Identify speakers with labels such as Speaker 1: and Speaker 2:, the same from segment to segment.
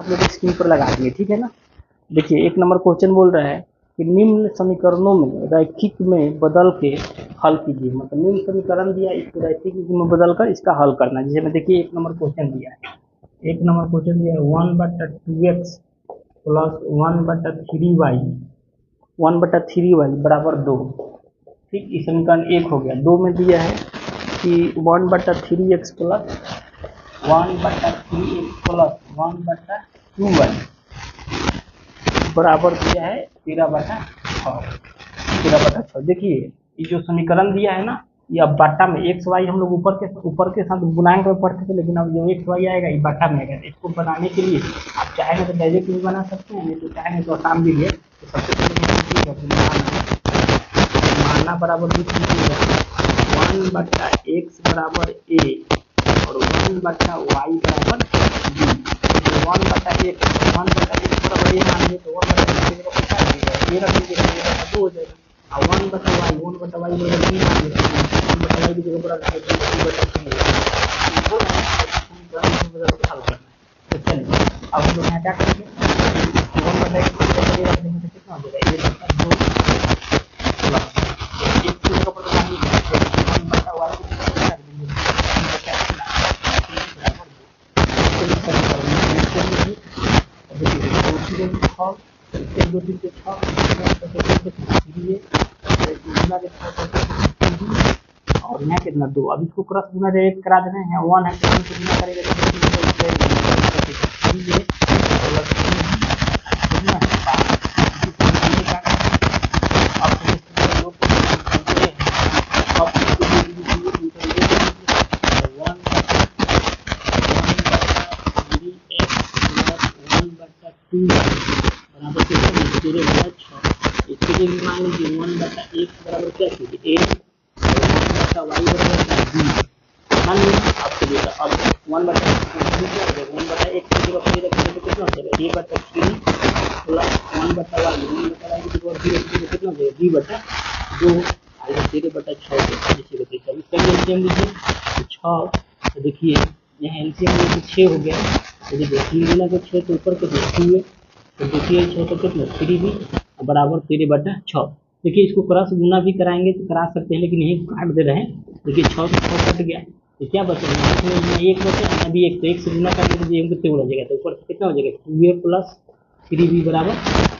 Speaker 1: आप लोग स्क्रीन पर लगा दिए, ठीक है ना। देखिए 1 नंबर क्वेश्चन बोल रहा है कि निम्न समीकरणों में रैखिक में बदल के हल कीजिए। मतलब निम्न समीकरण दिया, इसको रैखिक में बदल कर इसका हल करना। जैसे में देखिए 1 नंबर क्वेश्चन दिया है, 1 नंबर क्वेश्चन दिया है 1/2x प्लस 1/3y 1/3y बराबर 2। ठीक, इस समीकरण 1 हो गया। 2 में दिया है कि 1/3x plus 1/3x plus 1/2y बराबर दिया है 13/6। देखिए ये जो समीकरण दिया है ना, ये अब बाटा में एक्स वाई हम लोग ऊपर के साथ गुणांक में पढ़ते थे, लेकिन अब जो एक्स वाई आएगा ये बाटा में आएगा। इसको बनाने के लिए आप चाहेंगे तो डायरेक्ट भी बना सकते हैं, नहीं तो चाहेंगे तो आसान भी है। तो सबसे पहले माना बराबर लिख लीजिएगा 1/x बराबर a और 1/y बराबर b। 1/x 1/x बराबर a मान लिया तो 1/x की जगह कितना लगेगा, ये रख लीजिएगा, ये रखा 2 हो जाएगा। और 1/y बराबर b मान लिया 1/y की जगह बराबर 2/3 हल करना है। तो चलिए अब हम लोग यहाँ क्या करेंगे, 1/x की जगह ये रख देंगे तो कितना हो जाएगा, ये बटा 2 प्लस एक की जगह पर मान लीजिए 1/y की जगह पर रख देंगे 2 और यहाँ कितना 2। अब इसको क्रॉस गुना डायरेक्ट करा देना है, 1 है तो 1 से गुना करेगा तो बराबर कितना 13/6। इसके लिए भी मान लीजिए 1/x बराबर क्या कीजिए a और 1/y बराबर b मान लीजिए आपको देगा। अब 1/x की जगह पर रखेंगे तो कितना हो जाएगा a/3 प्लस 1/y 1/y की जगह b रखेंगे तो कितना हो जाएगा b/2 और 13/6 देखिए। इसका एलसीएम लीजिए तो 6, तो देखिए यहाँ एलसीएम में तो 6 हो गया। तो देखिए 3 गुना के 6 तो ऊपर के 2 है, तो देखिए 6 तो कितना 3 भी बराबर 13/6। देखिए इसको क्रॉस गुना भी कराएंगे तो करा सकते हैं, लेकिन यही काट दे रहे हैं। देखिए 6 से 6 कट गया तो क्या बचेगा, इसमें 1 बचे, अभी 1 तो 1 से गुना करके तो कितने हो जाएगा, तो ऊपर कितना हो जाएगा 2a प्लस 3b बराबर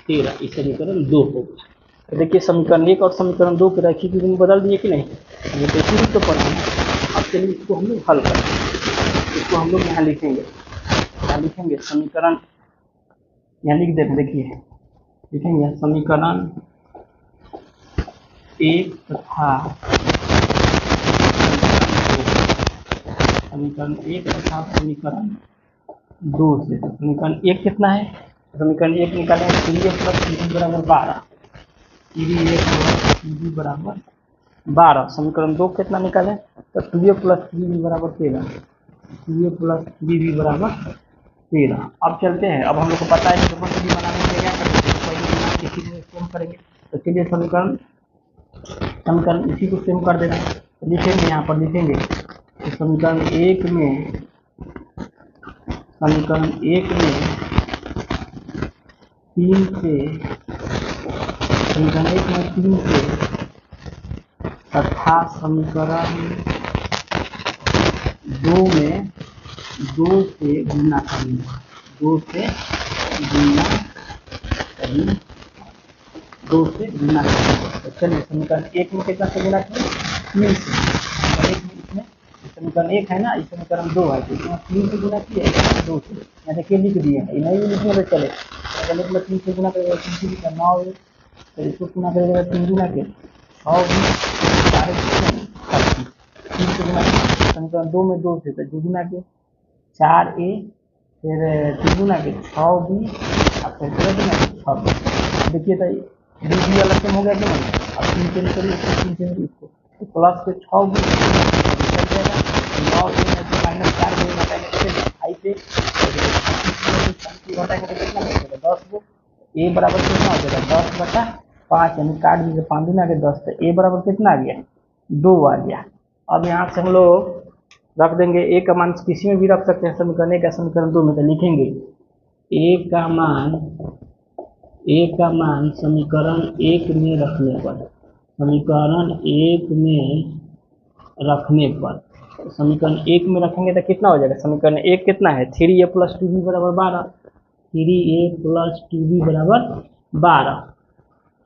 Speaker 1: 13। इस समीकरण 2 हो गया। तो देखिए समीकरण 1 और समीकरण 2 के रैखिक में बदल दिए कि नहीं, ये तो इसी रूप तो पढ़ा है। अब चलिए इसको हम लोग हल करेंगे। इसको हम लोग यहाँ लिखेंगे, क्या लिखेंगे, समीकरण यहाँ लिख देते, देखिए लिखेंगे समीकरण 1 तथा समीकरण 1 तथा समीकरण 2 से। तो समीकरण 1 कितना है, समीकरण 1 निकाले 3a प्लस 3b बराबर 12, 3a प्लस 3b बराबर 12। समीकरण 2 कितना निकाले तो 2a प्लस 3b बराबर 13, 2a प्लस 3b बराबर 13। अब चलते हैं, अब हम लोग को पता है कि डबल डी बनाने के लिए क्या करेंगे, पहले इसी को सेम करेंगे। तो चलिए समीकरण इसी को सेम कर देना। तो लिखेंगे यहाँ पर लिखेंगे तो समीकरण 1 में 3 से समीकरण 1 में 3 से तथा समीकरण 2 में 2 से गुना करेंगे, 2 से गुना करेंगे। तो चलिए समीकरण 1 में कितना से गुना करें 3 से, इसमें समीकरण 1 है ना, इस समीकरण 2 है तो इसमें 3 से गुना किया 2 से, यहाँ देखिए लिख दिए हैं, नहीं भी लिखने में चले मतलब 3 से गुना करेगा 3 से भी 9 है, तो इसको गुना करेगा 3 गुना के 6 3 से गुना समीकरण 2 में 2 से तो 2 गुना के 4a फिर 3 गुना के 6b और फिर 3 गुना के 6b। देखिए तो b अलग से हो गया कि नहीं, अब 3 से निकलिए 3 से इसको तो प्लस के 6b निकल जाएगा, 9 से माइनस 4 में घटाएंगे 5 से घटाएंगे तो कितना बचेगा 10 को, a बराबर कितना हो जाएगा 10/5, यानी काट दीजिए 5 गुना के 10 तो a बराबर कितना आ गया 2 आ गया। अब यहाँ से हम लोग रख देंगे a का मान किसी में भी रख सकते हैं, समीकरण 1 या समीकरण 2 में। तो लिखेंगे a का मान समीकरण 1 में रखने पर, समीकरण 1 में रखेंगे तो कितना हो जाएगा, समीकरण 1 कितना है 3a + 2b बराबर 12, 3a + 2b बराबर 12।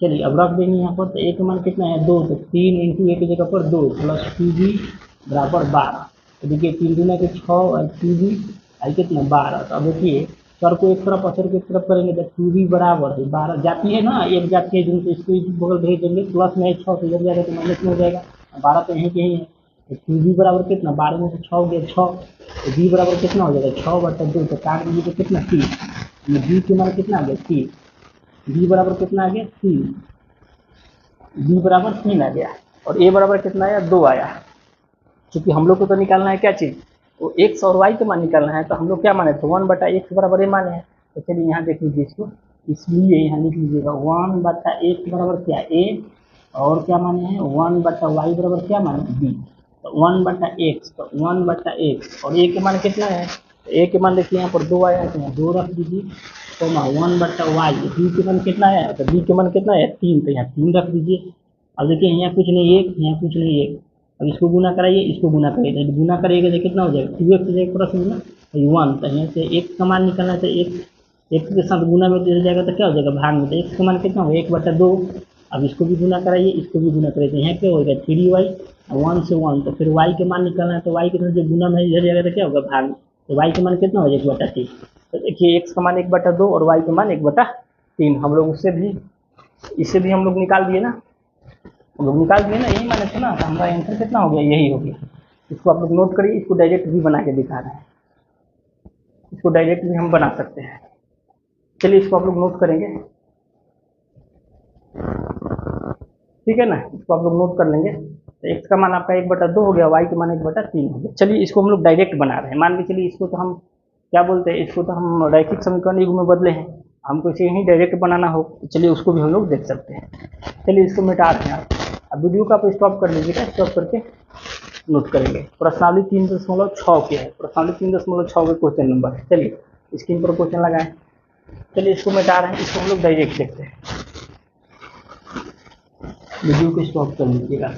Speaker 1: चलिए अब रख देंगे यहाँ पर, तो a का मान कितना है 2, तो 3 × a की जगह पर 2 + 2b बराबर 12। तो देखिए 3 दूना के 6 और 2b आई कितना 12। तो अब देखिए सर को एक तरफ और सर को एक तरफ करेंगे तो 2b बराबर है 12, जाती है ना, एक जाती है जिन, तो इसको इस बगल भेज देंगे, प्लस में 6 तो इधर जाएगा तो माइनस में हो जाएगा, 12 तो यहीं के ही है। तो 2b बराबर कितना, 12 में से 6 हो गया 6, तो b बराबर कितना हो जाएगा 6/2, तो काट दीजिए तो कितना 3, b के मान कितना आ गया 3, b बराबर कितना आ गया 3, b बराबर 3 आ गया, और a बराबर कितना आया 2 आया। क्योंकि हम लोग को तो निकालना है क्या चीज़, वो x और y का मान निकालना है, तो हम लोग क्या माने तो 1/x बराबर a माने हैं। तो चलिए यहाँ देख लीजिए इसको, इसलिए यहाँ लिख लीजिएगा 1/x बराबर क्या a, और क्या माने हैं 1/y बराबर क्या माने b, तो 1/x, तो 1/x और a के मान कितना है, तो a के मान देखिए यहाँ पर 2 आया है, तो यहाँ 2 रख दीजिए, तो 1/y, b के मान कितना है, तो b के मान कितना है 3, तो यहाँ 3 रख दीजिए। अब देखिए यहाँ कुछ नहीं 1, यहाँ कुछ नहीं 1, अब इसको गुना कराइए, इसको गुना करिए, तो गुना करिएगा तो कितना हो जाएगा 2x हो जाएगा प्लस में 1, तो यहाँ से x का मान निकालना है, x के साथ गुना में दे जाएगा तो क्या हो जाएगा भाग में, तो x का मान कितना होगा 1/2। अब इसको भी गुना कराइए, इसको भी गुना कराइए, तो यहाँ क्या होगा 3y, 1 से 1, तो फिर y के मान निकालना है, तो y के साथ जब गुना में इधर जाएगा तो क्या होगा भाग में, तो y के मान कितना हो जाएगा 1/3। तो देखिए x का मान 1/2 और y के मान 1/3, हम लोग इससे भी हम लोग निकाल दिए ना, हम लोग निकाल दिए ना, यही माने थे ना, तो हमारा आंसर कितना हो गया, यही हो गया। इसको आप लोग नोट करिए, इसको डायरेक्ट भी बना के दिखा रहे हैं, इसको डायरेक्ट भी हम बना सकते हैं। चलिए इसको आप लोग नोट करेंगे, ठीक है ना, इसको आप लोग नोट कर लेंगे। तो x का मान आपका 1/2 हो गया, y के मान 1/3 हो गया। चलिए इसको हम लोग डायरेक्ट बना रहे हैं, मान के चलिए इसको तो हम क्या बोलते हैं, इसको तो हम रैखिक समीकरण युग में बदले हैं, हमको इसे ही डायरेक्ट बनाना हो, तो चलिए उसको भी हम लोग देख सकते हैं। चलिए इसको मिटा रहे हैं आप, अब वीडियो को आप स्टॉप कर लीजिएगा, स्टॉप करके नोट करेंगे। प्रश्नावली 3.6 के है, प्रश्नावली 3.6 के क्वेश्चन नंबर है। चलिए स्क्रीन पर क्वेश्चन लगाएं, चलिए इसको मिटा रहे हैं, इसको हम लोग डायरेक्ट देखते हैं। वीडियो को स्टॉप कर लीजिएगा।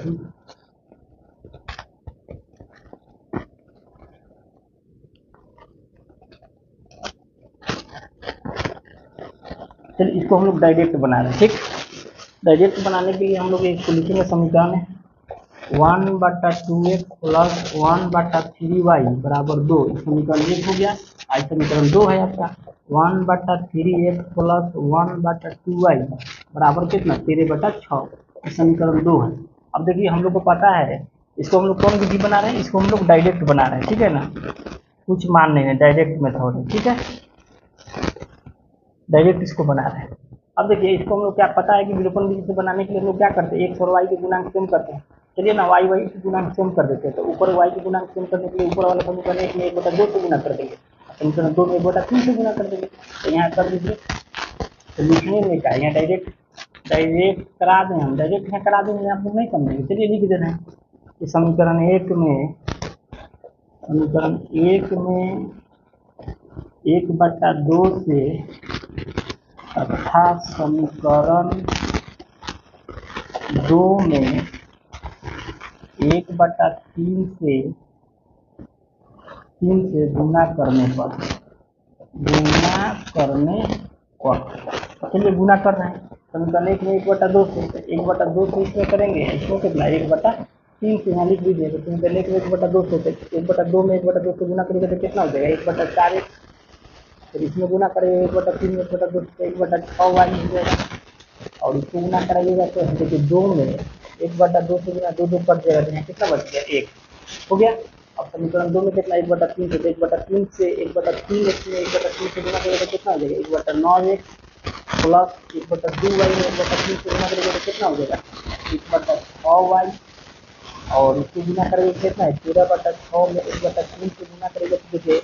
Speaker 1: चलिए इसको हम लोग डायरेक्ट बना रहे हैं, ठीक। डायरेक्ट बनाने के लिए हम लोग एक लिखेंगे समीकरण है 1/2x + 1/3y बराबर 2, समीकरण 1 हो गया। आज समीकरण 2 है आपका 1/3x + 1/2y बराबर कितना 13/6, समीकरण 2 है। अब देखिए हम लोग को पता है, इसको हम लोग कौन विधि बना रहे हैं, इसको हम लोग डायरेक्ट बना रहे हैं, ठीक है ना, कुछ मान नहीं है, डायरेक्ट मेथड है, ठीक है, डायरेक्ट इसको बना रहे हैं। अब देखिए इसको हम लोग क्या पता है कि विलोपन विधि से बनाने के लिए हम लोग क्या करते हैं, x और y के गुणांक सेम करते हैं। चलिए ना y के गुणांक सेम कर देते हैं, तो ऊपर y के गुणांक सेम करने के लिए ऊपर वाला समीकरण 1 में 1/2 से गुना कर देंगे, समीकरण 2 में 1/3 से गुना कर देंगे, तो यहाँ कर दीजिए। तो लिखने में क्या, यहाँ डायरेक्ट करा दें, हम डायरेक्ट यहाँ करा देंगे, आप लोग नहीं समझेंगे। चलिए लिख दे रहे हैं कि समीकरण 1 में 1/2 से तथा समीकरण 2 में 1/3 से गुना करने पर, चलिए गुना कर रहे हैं समीकरण 1 में 1/2 से, 1/2 से इसमें करेंगे, इसको कितना 1/3 से यहाँ लिख दीजिए, तो समीकरण 1 में 1/2 से 1/2 में 1/2 से गुना करेंगे तो कितना हो जाएगा 1/4, फिर इसमें गुना करेंगे 1/3 में 1/2 से 1/6y हो जाएगा, और इसको गुना कराइएगा तो देखिए 2 में 1/2 से गुना 2 कट जाएगा, तो यहाँ कितना बच गया 1 हो गया। अब समीकरण 2 में कितना 1/3 से 1/3 से 1/3 से गुना करेगा तो कितना हो जाएगा 1/9x प्लस 1/2y में 1/3 से गुना करेगा तो कितना हो जाएगा 1/6y, और इसको गुना करेंगे कितना है 13/6 में 1/3 से गुना करेगा तो देखिए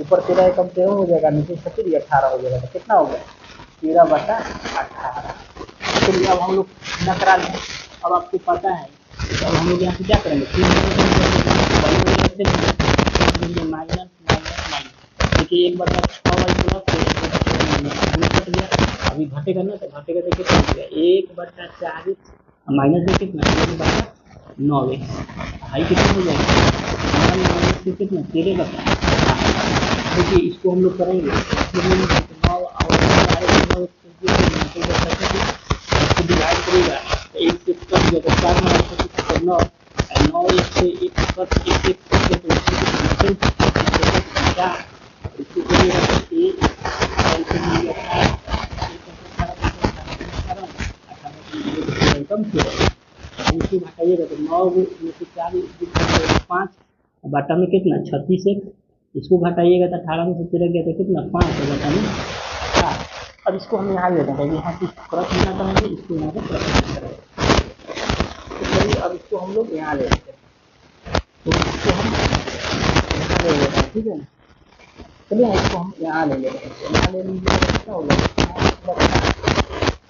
Speaker 1: ऊपर 13 कम 13 हो जाएगा, नीचे 18 हो जाएगा, तो कितना हो गया 13/18। चलिए अब हम लोग गुना करा लें, अब आपको पता है, तो अब हम लोग यहाँ से क्या करेंगे माइनस, देखिए 1/6y प्लस घटेगा ना, तो घटेगा तो कितना हो जाएगा 1/4x माइनस में कितना 1/9x, भाई कितना हो जाएगा 9x से कितना 13/8। देखिए इसको हम लोग करेंगे 9 और 9 डिवाइड करेगा तो 1 से कट गया तो 4 में 9 9 1 से 1 कट 1 1 कट गया तो इसको करिएगा तो 1 कम से इसको घटाइएगा तो 9 में से 4 5 बटा में कितना 36x, इसको घटाइएगा तो 18 में से 13 गया तो कितना 5 बटा में 4। अब इसको हम यहाँ ले लेंगे, यहाँ से क्रॉस गुना करेंगे, इसको यहाँ से क्रॉस गुना करेंगे। तो चलिए अब इसको हम लोग यहाँ ले लेते हैं, तो इसको हम यहाँ ले लेते हैं, ठीक है ना। चलिए इसको हम यहाँ ले लेते हैं, यहाँ ले लीजिए कितना होगा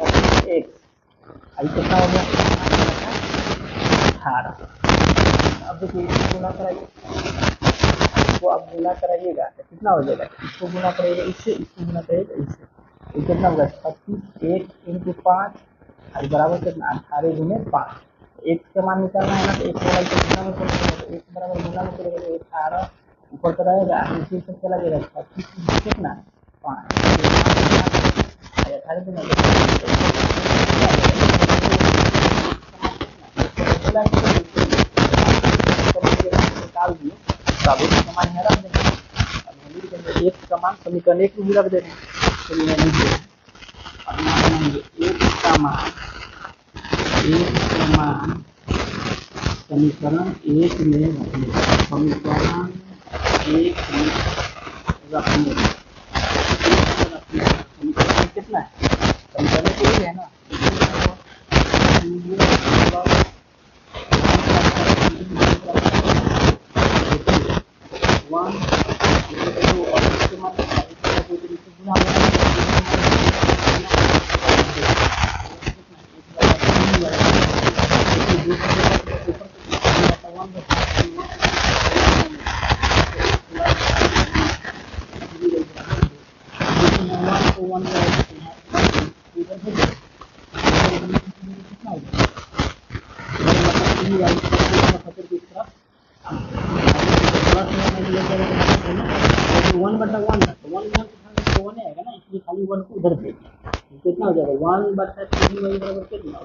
Speaker 1: 5x, अब कितना हो गया 18। अब देखिए इसको गुना कराइए, इसको आप गुना कराइएगा तो कितना हो जाएगा, इसको गुना करेगा इससे, इसको गुना करेगा इससे, तो कितना होगा 36 1 × 5 और बराबर कितना 18 × 5। एक का मान निकालना है ना, तो एक बराबर गुना में करेगा तो एक बराबर गुना में करेगा तो 18 ऊपर का रहेगा, नीचे से चला जाएगा 36 कितना 5 18 निकाल दिए तो समान है रख देंगे। अब एक समान समीकरण एक में रख देंगे, चलिए लीजिए अब यहाँ बनाएंगे एक समान समीकरण एक में रखने, समीकरण एक में रखने समीकरण कितना है, समीकरण तो ये है ना, उधर भेजिए कितना हो जाएगा 1/3 y बराबर कितना 1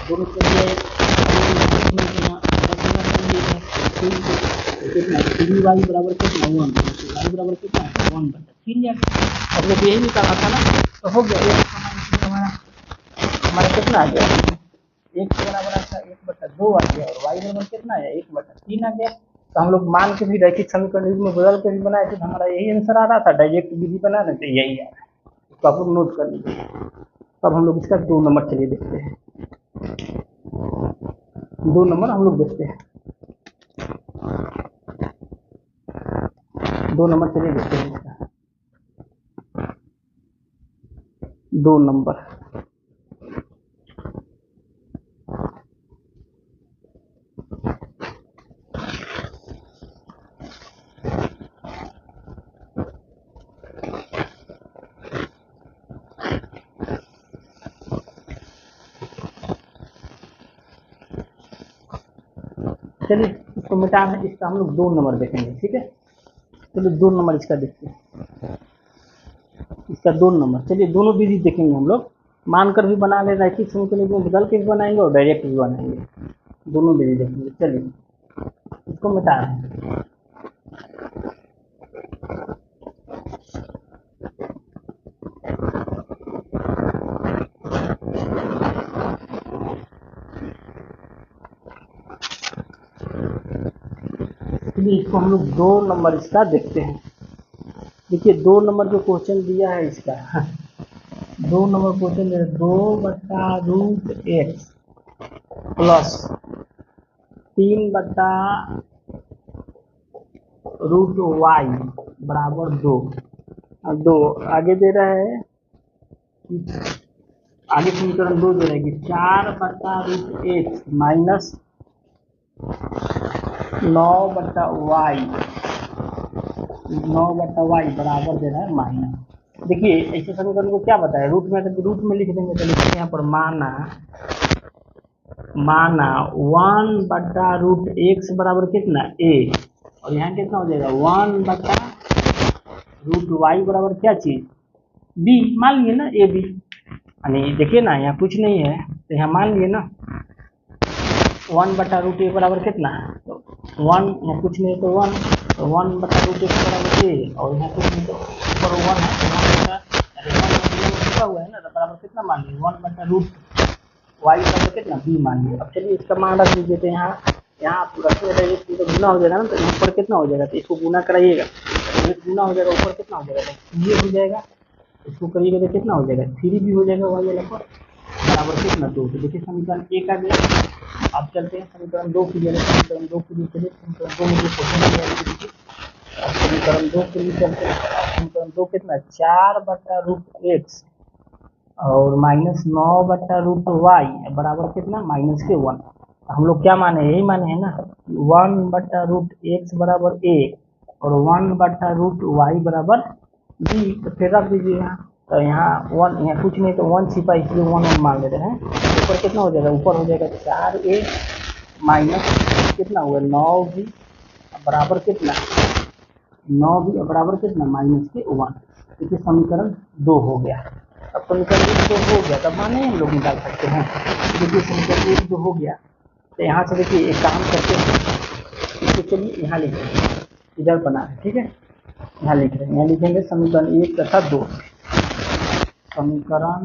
Speaker 1: दोनों को कितना 3y बराबर कितना 1 y बराबर कितना 1/3। अब लोग यही निकालना था ना, तो हो गया एक हमारा कितना आ गया एक के बराबर आता 1/2 आ गया और y बराबर कितना है 1/3 आ गया। तो हम लोग मान के भी रैखिक समीकरण में बदल के भी बनाए थे, हमारा यही आंसर आ रहा था, डायरेक्ट विधि बना रहे थे यही आ रहा है, तो आप लोग नोट कर लीजिए। अब हम लोग इसका 2 नंबर चलिए देखते हैं, 2 नंबर हम लोग देखते हैं, 2 नंबर चलिए देखते हैं इसका 2 नंबर। चलिए इसको मिटा है, इसका हम लोग 2 नंबर देखेंगे, ठीक है। चलिए 2 नंबर इसका देखते हैं, इसका 2 नंबर। चलिए दोनों विधि देखेंगे हम लोग, मानकर भी बना ले, रैखिक समीकरण में बदल के भी बनाएंगे और डायरेक्ट भी बनाएंगे, दोनों विधि देखेंगे। चलिए इसको मिटा रहे हैं, इसको हम लोग 2 नंबर इसका देखते हैं। देखिए 2 नंबर जो क्वेश्चन दिया है इसका 2 number question 2/√x plus 3/√y बराबर 2। अब 2 आगे दे रहा है, आगे समीकरण 2 दे रहा है कि 4/√x माइनस 9/y बराबर दे रहा है माइनस देखिए ऐसे समीकरण को क्या बताया, रूट में, तो रूट में लिख देंगे। तो लिखते हैं यहाँ पर माना 1/√x बराबर कितना a, और यहाँ कितना हो जाएगा 1/√y बराबर क्या चीज b, मान लिए ना a b। यानी देखिए ना यहाँ कुछ नहीं है, तो यहाँ मान लिए ना 1/√a बराबर कितना, तो 1, यहाँ कुछ नहीं तो 1, तो 1/√x बराबर a, और यहाँ कुछ नहीं तो ऊपर 1 है, तो 1 हुआ है ना, तो बराबर कितना मान लिए 1/√y बराबर कितना b मान लिए। अब चलिए इसका मान रख दीजिए, तो यहाँ आप रखने रहिए तो गुना हो जाएगा ना, तो ऊपर कितना हो जाएगा, तो इसको गुना कराइएगा, एक गुना हो जाएगा, ऊपर कितना हो जाएगा, ये हो जाएगा, इसको करिएगा तो कितना हो जाएगा 3 भी हो जाएगा y वाला पर, बराबर कितना 2। तो देखिए समीकरण 1 आ गया। अब चलते हैं समीकरण 2 की जगह, समीकरण 2 के लिए चलिए, समीकरण 2 में जो क्वेश्चन समीकरण 2 के लिए चलते हैं। समीकरण 2 कितना 4/√x और -9/√y बराबर कितना -1। हम लोग क्या माने, यही माने हैं ना 1/√x बराबर a और 1/√y बराबर b। तो फिर रख दीजिए यहाँ, तो यहाँ 1, यहाँ कुछ नहीं तो 1 छिपा, इसलिए 1 मान लेते हैं। ऊपर कितना हो जाएगा, ऊपर हो जाएगा 4a माइनस कितना हुआ 9b बराबर कितना 9b बराबर कितना -1। देखिए समीकरण 2 हो गया। अब समीकरण 1 2 हो गया, तब माने हम लोग निकाल सकते हैं। देखिए समीकरण 1 2 हो गया, तो यहाँ से देखिए एक काम करते हैं, इसको चलिए यहाँ लिख रहे हैं, इधर बना है, ठीक है, यहाँ लिख रहे हैं, यहाँ लिखेंगे समीकरण 1 तथा 2। समीकरण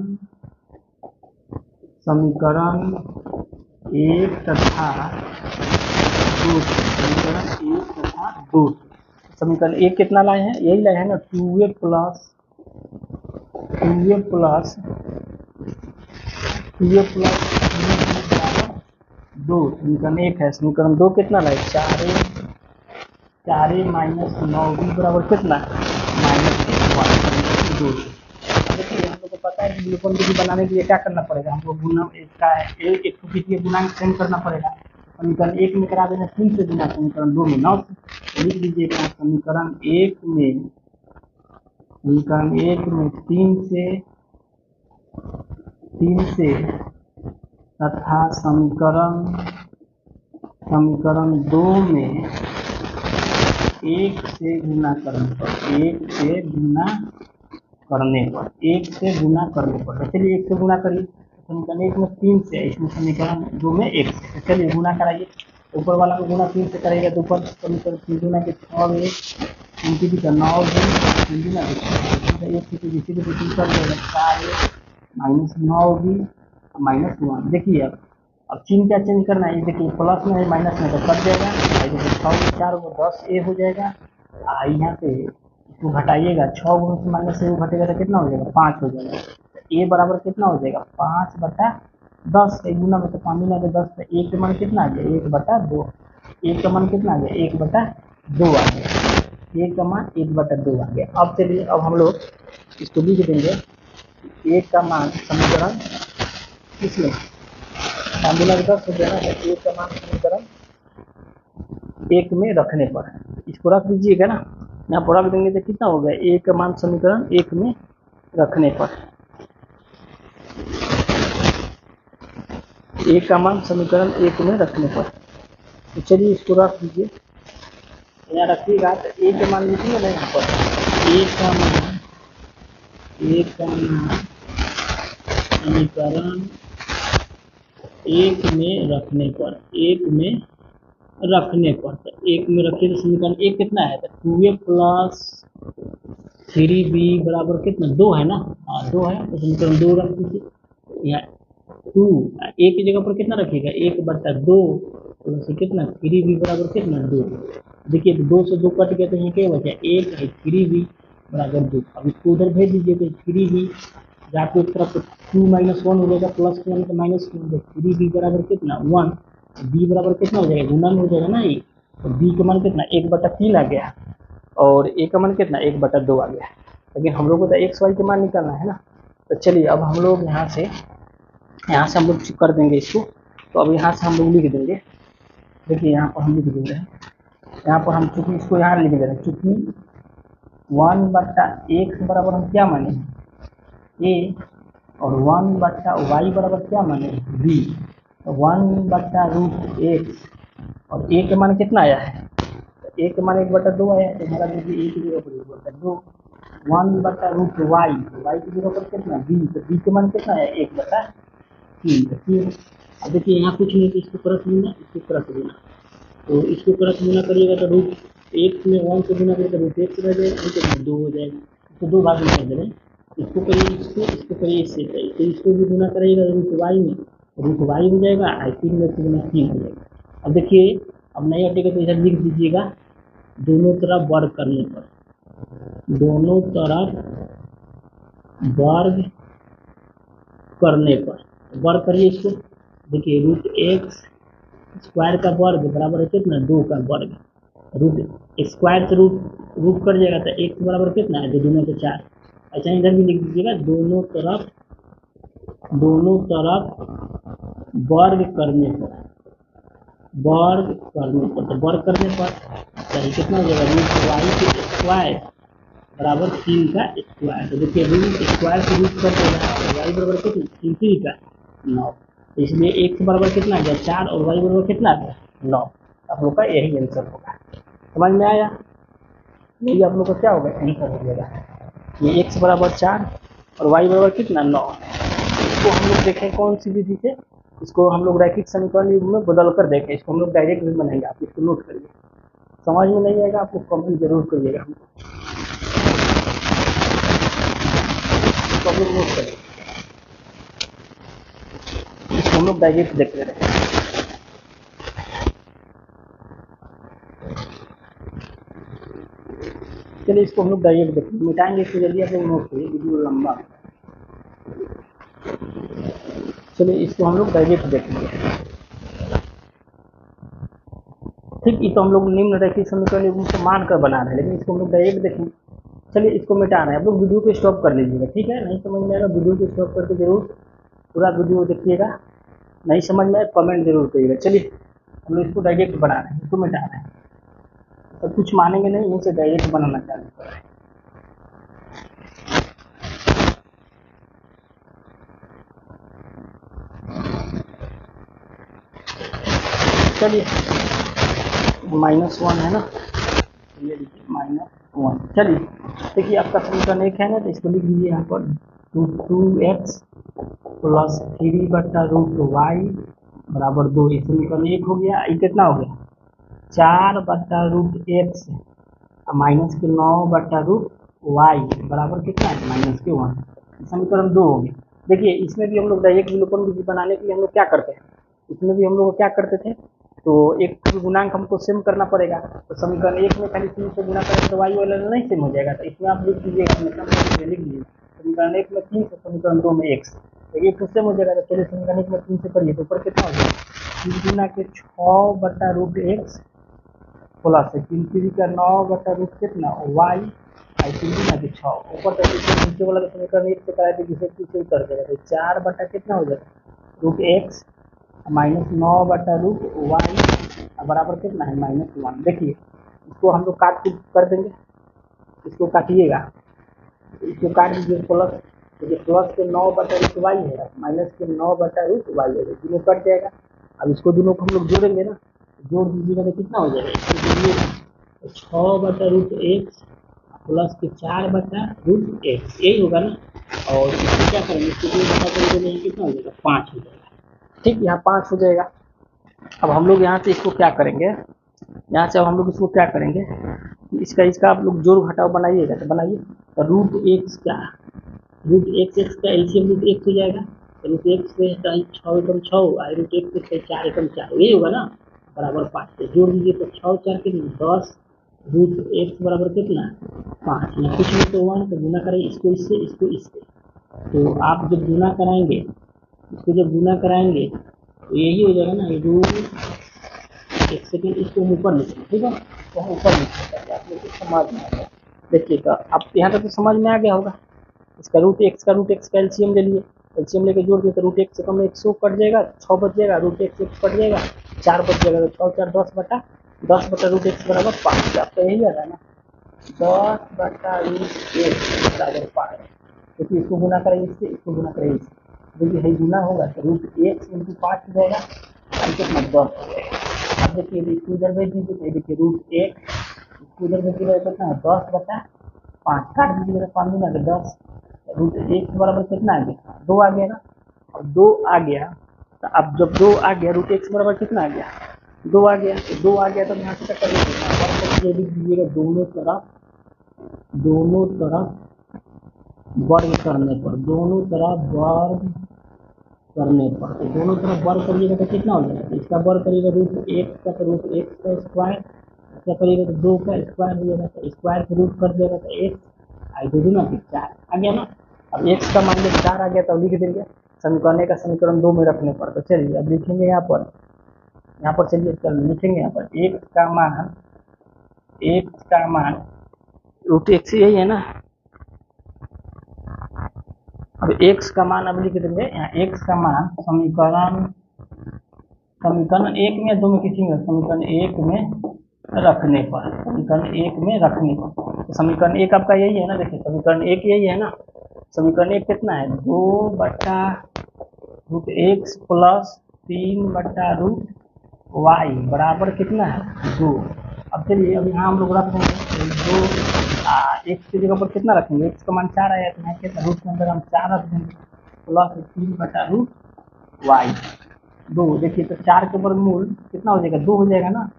Speaker 1: 1 तथा 2, समीकरण 1 तथा 2। समीकरण 1 कितना लाए हैं, यही लाए हैं ना 2a प्लस 2। समीकरण 1 है। समीकरण 2 कितना लाए 4a माइनस 9b बराबर कितना -1। देखिए हम लोग को पता है कि ग्लूकोन विधि बनाने के लिए क्या करना पड़ेगा, हमको गुना इसका एक विधि गुणांक सेंड करना पड़ेगा। समीकरण 1 में करा देना 3 से गुना, समीकरण 2 में 9 से। लिख दीजिएगा समीकरण 1 में 3 से तथा समीकरण 2 में 1 से गुना करने पर, 1 से गुना करने पर। चलिए 1 से गुना करिए, समीकरण 1 में 3 से, इसमें समीकरण 2 में 1 से। चलिए गुना कराइए, ऊपर वाला को गुना 3 से करेगा तो ऊपर समीकरण 3 गुना के 6 में 3 का 9 गुना 1 से जिससे भी कर देगा 4 -9b -1। देखिए अब चिन्ह क्या चेंज करना है, देखिए प्लस में है माइनस में तो कट जाएगा, 6 4 को 10a हो जाएगा। यहाँ पे इसको घटाइएगा, 6 गुना से माइनस से घटेगा तो कितना हो जाएगा 5 हो जाएगा। a बराबर कितना हो जाएगा 5/10, एक गुना में तो 5 गुना के 10, तो a का मान कितना आ गया 1/2। a का मान कितना आ गया 1/2 आ गया, a का मान 1/2 आ गया। अब चलिए अब हम लोग इसको लिख देंगे, a का मान समीकरण किसमें 5 गुना के 10 हो गया ना, तो a का मान समीकरण 1 में रखने पर, इसको रख दीजिएगा ना, यहाँ पर रख देंगे तो कितना हो गया a का मान समीकरण 1 में रखने पर, a का मान समीकरण 1 में रखने पर। तो चलिए इसको रख दीजिए, यहाँ रखिएगा तो a का मान लिखिए ना यहाँ पर, a का मान समीकरण 1 में रखने पर, तो 1 में रखिए तो समीकरण 1 कितना है, तो 2a प्लस 3b बराबर कितना 2 है ना, हाँ 2 है, तो समीकरण 2 रख दीजिए। यहाँ 2 a की जगह पर कितना रखिएगा 1/2 प्लस कितना 3b बराबर कितना 2। देखिए 2 से 2 कट गया तो यहाँ क्या बचा 1 है, 3b बराबर 2। अब इसको उधर भेज दीजिए, तो 3b जाके एक तरफ 2 - 1 हो जाएगा, प्लस के तो -2, 3b बराबर कितना 1, b बराबर कितना हो जाएगा गुना में हो जाएगा ना, ये तो b का मान कितना 1/3 आ गया और a का मान कितना 1/2 आ गया। लेकिन हम लोग को तो x y के मान निकालना है ना। तो चलिए अब हम लोग यहाँ से हम लोग कर देंगे इसको। तो अब यहाँ से हम लोग लिख देंगे, देखिए यहाँ पर हम लिख देंगे, यहाँ पर हम चूंकि इसको यहाँ लिख दे रहे हैं, चूंकि 1/x बराबर हम क्या माने a, और 1/y बराबर क्या माने b। तो 1/√x और a के मान कितना आया है, तो a के मान 1/2 आया है, तो हमारा देखिए a की जगह पर 1/2, 1/√y, y की जगह पर कितना b, तो b के मान कितना आया 1/3। तो फिर अब देखिए यहाँ कुछ नहीं, तो इसको क्रॉस गुना, इसको क्रॉस गुना, तो इसको क्रॉस गुना करिएगा तो √x में 1 से गुना करिए तो √x रह जाएगा, तो 2 हो जाएगा। इसको 2 भाग में कर देंगे, इसको करिए इसको करिए इससे, तो इसको भी गुना करिएगा √y में, √y हो जाएगा, और 3 में से गुना 3 हो जाएगा। अब देखिए अब नहीं हटेगा तो इधर लिख दीजिएगा, दोनों तरफ वर्ग करने पर, दोनों तरफ वर्ग करने पर वर्ग करिए इसको। देखिए √x स्क्वायर का वर्ग बराबर है कितना 2 का वर्ग, रूट स्क्वायर से रूट कट जाएगा तो x बराबर कितना है 2 दूना तो 4। अच्छा इधर भी लिख दीजिएगा, दोनों तरफ वर्ग करने पर, तो वर्ग करने पर चाहिए कितना हो जाएगा √y के स्क्वायर बराबर 3 का स्क्वायर। तो देखिए रूट स्क्वायर से रूट कर देगा, तो y बराबर कितना 3 का 9, तो इसलिए x बराबर कितना आ गया 4 और y बराबर कितना आ गया 9। आप लोग का यही आंसर होगा। समझ में आया, यही आप लोग का क्या होगा आंसर हो जाएगा। ये x बराबर 4 और y बराबर कितना 9। इसको हम लोग देखें कौन सी विधि से, इसको हम लोग रैखिक समीकरण युग्म में बदल कर देखें, इसको हम लोग डायरेक्ट भी बनाएंगे। आप इसको नोट करिए, समझ में नहीं आएगा आप लोग कमेंट जरूर करिएगा, हमको नोट करिए, इसको हम लोग डायरेक्ट देख रहे हैं। चलिए इसको हम लोग डायरेक्ट देखेंगे, मिटाएंगे इसको जल्दी, आप लोग नोट करिए, वीडियो लंबा। चलिए इसको हम लोग डायरेक्ट देखेंगे। ठीक, ये तो हम लोग निम्न रैखिक समीकरण युग्म को मान कर बना रहे हैं, लेकिन इसको हम लोग डायरेक्ट देखेंगे। चलिए इसको मिटा रहे हैं, आप लोग वीडियो को स्टॉप कर लीजिएगा, ठीक है। नहीं समझ में आएगा वीडियो को स्टॉप करके जरूर पूरा वीडियो देखिएगा, नहीं समझ में आए कमेंट जरूर करिएगा। चलिए हम लोग इसको डायरेक्ट बना रहे हैं, इसको मिटा रहे हैं, तो कुछ मानेंगे नहीं, इनसे डायरेक्ट बनाना चालू कर रहे हैं। चलिए -1 है ना, ये देखिए -1। चलिए देखिए आपका समीकरण 1 है ना, तो इसको लिख दीजिए यहाँ पर 2x + 3/√y बराबर 2। ये समीकरण 1 हो गया। ये कितना हो गया 4/√x माइनस के 9/√y बराबर कितना है -1। समीकरण 2 हो गया। देखिए इसमें भी हम लोग डायरेक्ट विलोपन विधि बनाने के लिए हम लोग क्या करते हैं, इसमें भी हम लोग क्या करते थे, तो एक गुणांक हमको सेम करना पड़ेगा। तो समीकरण 1 में खाली 3 से गुना करें तो y वाला नहीं सेम हो जाएगा, तो इसमें आप लिख दीजिएगा, लिख दीजिए समीकरण 1 में 3 से समीकरण 2 में 1 से, तो ये सेम हो जाएगा। तो चलिए समीकरण 1 में 3 से करिए तो ऊपर कितना हो जाएगा 3 गुना के 6/√x प्लस 3 का 9/रूट कितना y, 3 गुना के 6 ऊपर तक नीचे वाला तो समीकरण 1 से कराए थे जिसे 2 से उतर जाएगा, तो 4 बटा कितना हो जाएगा √x माइनस 9/√y बराबर कितना है -1। देखिए इसको हम लोग काट कर देंगे, इसको काटिएगा, इसको काट दीजिए, प्लस देखिए प्लस के 9/√y है माइनस के 9/√y है, दोनों कट जाएगा। अब इसको दोनों को हम लोग जोड़ेंगे ना, जोड़ दीजिएगा तो कितना हो जाएगा, इसको 6/√x प्लस के 4/√x यही होगा ना। और इसको क्या करेंगे, इसको 2 बटा करेंगे कितना हो जाएगा 5 हो जाएगा। ठीक, यहाँ 5 हो जाएगा। अब हम लोग यहाँ से इसको क्या करेंगे, यहाँ से अब हम लोग इसको क्या करेंगे, इसका आप लोग जोड़ घटाव बनाइएगा, तो बनाइए। तो √x का एलसीएम √x हो जाएगा, तो √x से 6 एकम 6 √x से 4 एकम 4 यही होगा ना, बराबर 5 से जोड़ दीजिए तो 6 4 कितना 10, √x बराबर कितना 5, या कुछ नहीं तो 1, तो गुना करेंगे इसको इससे, इसको इससे। तो आप जब गुना कराएंगे, इसको जब गुना कराएंगे तो यही हो जाएगा ना, एक सेकेंड इसको ऊपर लिखें, ठीक है, तो हम ऊपर लिखेंगे आप लोग को समझ में आ गया। देखिए तो अब यहाँ तक तो समझ में आ गया होगा। इसका √x का एलसीएम ले लिए, एलसीएम लेके जोड़ दिए तो √x से कम 100 कट जाएगा, 6 बच जाएगा, √x कट जाएगा, 4 बच जाएगा, तो 6 4 10 बटा √x बराबर 5। आपका यही आ रहा है ना, 10/√x बराबर 5। क्योंकि इसको गुना करें इससे, इसको गुना करें इससे, देखिए है गुना होगा तो √x इंटू 5 हो जाएगा, कितना 10 हो जाएगा। अब देखिए इसको इधर भेज दीजिए, देखिए √x इसको इधर भेज दीजिएगा कितना 10/5, काट दीजिएगा 5 गुना के 10, √x बराबर कितना आ गया 2 आ गया ना। अब 2 आ गया तो अब जब 2 आ गया √x बराबर कितना आ गया 2 आ गया, तो 2 आ गया तो यहाँ से कर दीजिएगा दोनों तरफ वर्ग करने पर, दोनों तरफ वर्ग करने पर, तो दोनों तरफ वर्ग करिएगा तो कितना हो जाएगा, इसका वर्ग करिएगा √x का तो √x का स्क्वायर, इसका करिएगा तो 2 का स्क्वायर हो जाएगा, तो स्क्वायर से रूट कर देगा तो x आई 2 दूना 4 आ गया ना। अब x का मान लीजिए 4 आ गया तो लिख देंगे समीकरण का समीकरण 2 में रखने पर। तो चलिए अब लिखेंगे यहाँ पर चलिए लिखेंगे यहाँ पर x का मान √x यही है ना। अब x का मान अब लिख देंगे यहाँ, x का मान समीकरण 1 में 2 में किसी में समीकरण 1 में रखने पर, तो समीकरण 1 आपका यही है ना। देखिए समीकरण 1 यही है ना, समीकरण 1 कितना है 2/√x प्लस 3/√y बराबर कितना है 2। अब चलिए अब यहाँ हम लोग रखेंगे 2 x की जगह पर कितना रखेंगे, x का मान 4 आया तो यहाँ कितना रूट के अंदर हम 4 रख देंगे प्लस 3/√y 2। देखिए तो 4 के वर्गमूल कितना हो जाएगा 2 हो जाएगा ना,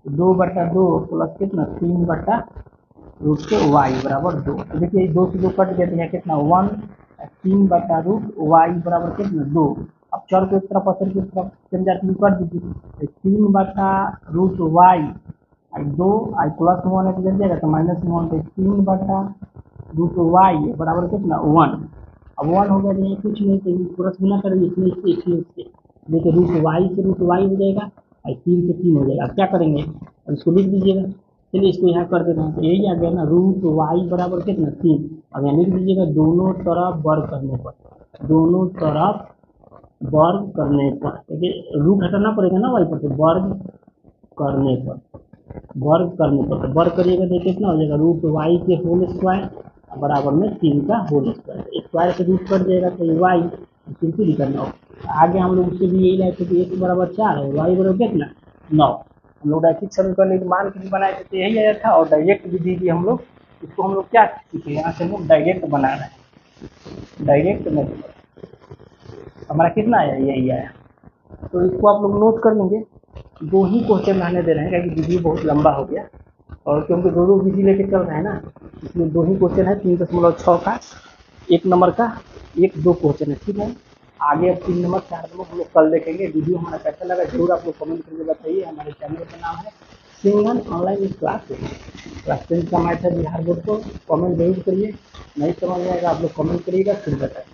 Speaker 1: 2/2 प्लस कितना 3/√y बराबर 2। तो देखिए 2 से 2 कट गया तो यहाँ कितना 1, 3/√y बराबर कितना 2। अब चर को एक तरफ और चर की तरफ चल जाती है कर दीजिए, 3/√y 2 आई प्लस 1 है तो जल जाएगा तो -1, तो 3/√y बराबर कितना 1। अब 1 हो गया तो ये कुछ नहीं तो क्रॉस गुना करेंगे इसमें इससे देखिए √y से √y हो जाएगा और 3 से 3 हो जाएगा। अब क्या करेंगे अब इसको लिख दीजिएगा, चलिए इसको यहाँ कर देना तो यही आ गया ना √y बराबर कितना 3। अब यहाँ लिख दीजिएगा दोनों तरफ वर्ग करने पर, देखिए रूट हटाना पड़ेगा ना y पर, तो वर्ग करने पर तो वर्ग करिएगा तो कितना हो जाएगा √y के होल स्क्वायर बराबर में 3 का होल स्क्वायर, स्क्वायर से रूट कट जाएगा तो y सिंपली करना हो। आगे हम लोग उससे भी यही लाए थे कि x बराबर 4 है y बराबर कितना 9। हम लोग रैखिक समीकरण मान के भी बनाए थे तो यही आया था। और डायरेक्ट विधि भी हम लोग इसको हम लोग क्या सीखे, यहाँ से हम लोग डायरेक्ट बना रहे हैं, डायरेक्ट मेथड हमारा कितना आया यही आया। तो इसको आप लोग नोट कर लेंगे, 2 ही क्वेश्चन रहने दे रहे हैं क्योंकि विधि बहुत लंबा हो गया और क्योंकि 2 विधि लेके चल रहे हैं ना, इसलिए 2 ही क्वेश्चन है 3.6 का 1 नंबर का 1-2 क्वेश्चन है, ठीक है। आगे अब 3 नंबर 4 नंबर हम लोग कल देखेंगे। वीडियो हमारा कैसा लगा जरूर आप लोग कमेंट करके बताइए। हमारे चैनल का नाम है सिंघन ऑनलाइन क्लास 10 का मैथ है बिहार बोर्ड को। कमेंट जरूर करिए, नहीं समझ में आएगा आप लोग कमेंट करिएगा फिर बताइए।